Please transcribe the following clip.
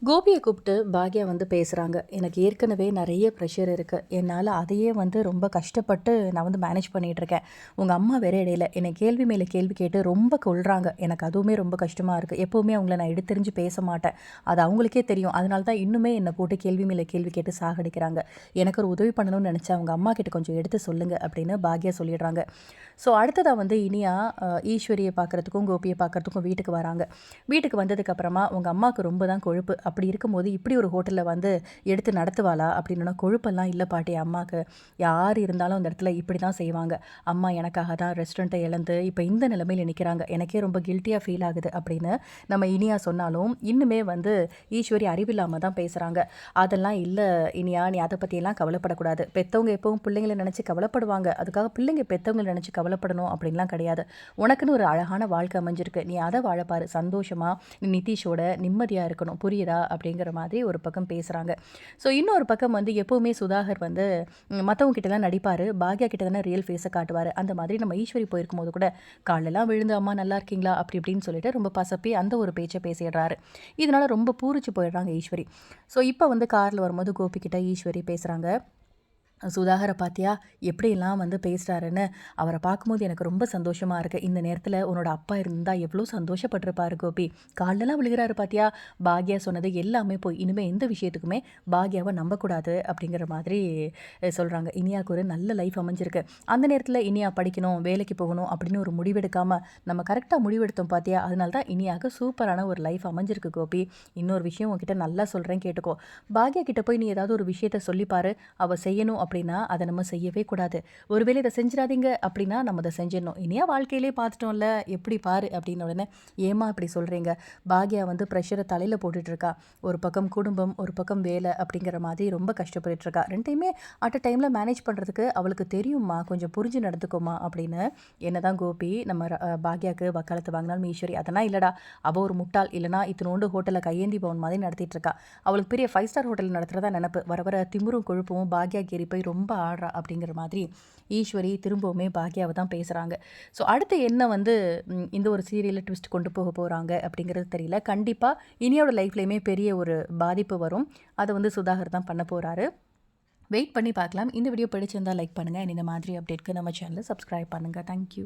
கோபிய கூப்பிட்டு பாக்யா வந்து பேசுகிறாங்க. எனக்கு ஏற்கனவே நிறைய ப்ரெஷர் இருக்குது. என்னால் அதையே வந்து ரொம்ப கஷ்டப்பட்டு நான் வந்து மேனேஜ் பண்ணிகிட்ருக்கேன். உங்கள் அம்மா வேற இடையில என்னை கேள்வி மேலே கேள்வி கேட்டு ரொம்ப கொள்கிறாங்க. எனக்கு அதுவுமே ரொம்ப கஷ்டமாக இருக்குது. எப்போவுமே அவங்கள நான் எடுத்தெறிஞ்சு பேச மாட்டேன். அது அவங்களுக்கே தெரியும். அதனால தான் இன்னுமே என்னை போட்டு கேள்வி மேலே கேள்வி கேட்டு சாகடிக்கிறாங்க. எனக்கு ஒரு உதவி பண்ணணும்னு நினச்சா அவங்க அம்மா கிட்ட கொஞ்சம் எடுத்து சொல்லுங்கள் அப்படின்னு பாக்யா சொல்லிடுறாங்க. ஸோ அடுத்ததாக வந்து இனியா ஈஸ்வரியை பார்க்குறதுக்கும் கோபியை பார்க்குறதுக்கும் வீட்டுக்கு வராங்க. வீட்டுக்கு வந்ததுக்கப்புறமா உங்கள் அம்மாவுக்கு ரொம்ப தான் கொழுப்பு. அப்படி இருக்கும்போது இப்படி ஒரு ஹோட்டலில் வந்து எடுத்து நடத்துவாளா அப்படின்னா, கொழுப்பெல்லாம் இல்லை பாட்டி அம்மாவுக்கு. யார் இருந்தாலும் அந்த இடத்துல இப்படி தான் செய்வாங்க. அம்மா எனக்காக தான் ரெஸ்டாரண்ட்டை இழந்து இப்போ இந்த நிலைமையில் நிற்கிறாங்க. எனக்கே ரொம்ப கில்ட்டியாக ஃபீல் ஆகுது அப்படின்னு நம்ம இனியா சொன்னாலும் இன்னுமே வந்து ஈஸ்வரி அறிவில்லாமல் தான் பேசுகிறாங்க. அதெல்லாம் இல்லை இனியா, நீ அதை பற்றியெல்லாம் கவலைப்படக்கூடாது. பெற்றவங்க எப்பவும் பிள்ளைங்களை நினச்சி கவலைப்படுவாங்க. அதுக்காக பிள்ளைங்க பெற்றவங்களை நினச்சி கவலைப்படணும் அப்படின்லாம் கிடையாது. உனக்குன்னு ஒரு அழகான வாழ்க்கை அமைஞ்சிருக்கு. நீ அதை வாழப்பாரு. சந்தோஷமாக நீ நிதிஷோட நிம்மதியாக இருக்கணும். புரியுதா அப்படிங்கிற மாதிரி ஒரு பக்கம் பேசுகிறாங்க. ஸோ இன்னொரு பக்கம் வந்து எப்போவுமே சுதாகர் வந்து மற்றவங்க கிட்டலாம் நடிப்பார். பாக்யா கிட்ட தானே ரியல் ஃபேஸை காட்டுவார். அந்த மாதிரி நம்ம ஈஸ்வரி போயிருக்கும்போது கூட காலெல்லாம் விழுந்து அம்மா நல்லா இருக்கீங்களா அப்படி இப்படின்னு சொல்லிட்டு ரொம்ப பசப்பி அந்த ஒரு பேச்சை பேசிடுறாரு. இதனால் ரொம்ப பூரிச்சு போயிடுறாங்க ஈஸ்வரி. ஸோ இப்போ வந்து காரில் வரும்போது கோபிக்கிட்ட ஈஸ்வரி பேசுகிறாங்க. சுதாகரை பார்த்தியா எப்படியெல்லாம் வந்து பேசுகிறாருன்னு. அவரை பார்க்கும்போது எனக்கு ரொம்ப சந்தோஷமாக இருக்குது. இந்த நேரத்தில் உன்னோட அப்பா இருந்தால் எவ்வளோ சந்தோஷப்பட்டிருப்பாரு கோபி. காலெல்லாம் விழுகிறாரு பார்த்தியா. பாக்யா சொன்னது எல்லாமே போய் இனிமேல் எந்த விஷயத்துக்குமே பாக்யாவை நம்பக்கூடாது அப்படிங்கிற மாதிரி சொல்கிறாங்க. இனியாவுக்கு ஒரு நல்ல லைஃப் அமைஞ்சிருக்கு. அந்த நேரத்தில் இனியா படிக்கணும், வேலைக்கு போகணும் அப்படின்னு ஒரு முடிவெடுக்காமல் நம்ம கரெக்டாக முடிவெடுத்தோம் பார்த்தியா. அதனால தான் இனியாவுக்கு சூப்பரான ஒரு லைஃப் அமைஞ்சிருக்கு கோபி. இன்னொரு விஷயம் உங்ககிட்ட நல்லா சொல்கிறேன் கேட்டுக்கோ. பாக்யா கிட்ட போய் நீ ஏதாவது ஒரு விஷயத்த சொல்லிப்பாரு. அவள் செய்யணும் அப்படின்னா அதை நம்ம செய்யவே கூடாது. ஒருவேளை இதை செஞ்சிடாதீங்க அப்படின்னா நம்ம அதை செஞ்சிடணும். இனியா வாழ்க்கையிலே பார்த்துட்டோம்ல எப்படி பாரு அப்படின்னு உடனே ஏமா இப்படி சொல்கிறீங்க. பாக்யா வந்து ப்ரெஷரை தலையில் போட்டுட்ருக்கா. ஒரு பக்கம் குடும்பம், ஒரு பக்கம் வேலை அப்படிங்கிற மாதிரி ரொம்ப கஷ்டப்பட்டுருக்கா. ரெண்டையுமே அட் அ டைமில் மேனேஜ் பண்ணுறதுக்கு அவளுக்கு தெரியுமா, கொஞ்சம் புரிஞ்சு நடந்துக்கோமா அப்படின்னு என்ன தான் கோபி நம்ம பாக்யாவுக்கு வக்காலத்து வாங்கினாலும் ஈஸ்வரி அதெல்லாம் இல்லைடா, அவள் ஒரு முட்டாள். இல்லைனா இத்தனோண்டு ஹோட்டலில் கையேந்தி பவன் மாதிரி நடத்திட்டு இருக்கா. அவளுக்கு பெரிய 5 ஸ்டார் ஹோட்டல் நடத்துகிறதா நினப்பு. வர வர திமுறும் கொழுப்பும் பாக்யா கேரி போய் ரொம்ப ஆடுறா அப்படிங்கிற மாதிரி ஈஸ்வரி திரும்பவுமே பாக்யாவை தான் பேசுகிறாங்க. ஸோ அடுத்து என்ன வந்து இந்த ஒரு சீரியலில் ட்விஸ்ட் கொண்டு போக போகிறாங்க அப்படிங்கிறது தெரியல. கண்டிப்பாக இனியோட லைஃப்லேயுமே பெரிய ஒரு பாதிப்பு வரும். அதை வந்து சுதாகர் தான் பண்ண போகிறாரு. வெயிட் பண்ணி பார்க்கலாம். இந்த வீடியோ பிடிச்சிருந்தால் லைக் பண்ணுங்கள். இந்த மாதிரி அப்டேட்க்கு நம்ம சேனலை சப்ஸ்கிரைப் பண்ணுங்கள். தேங்க்யூ.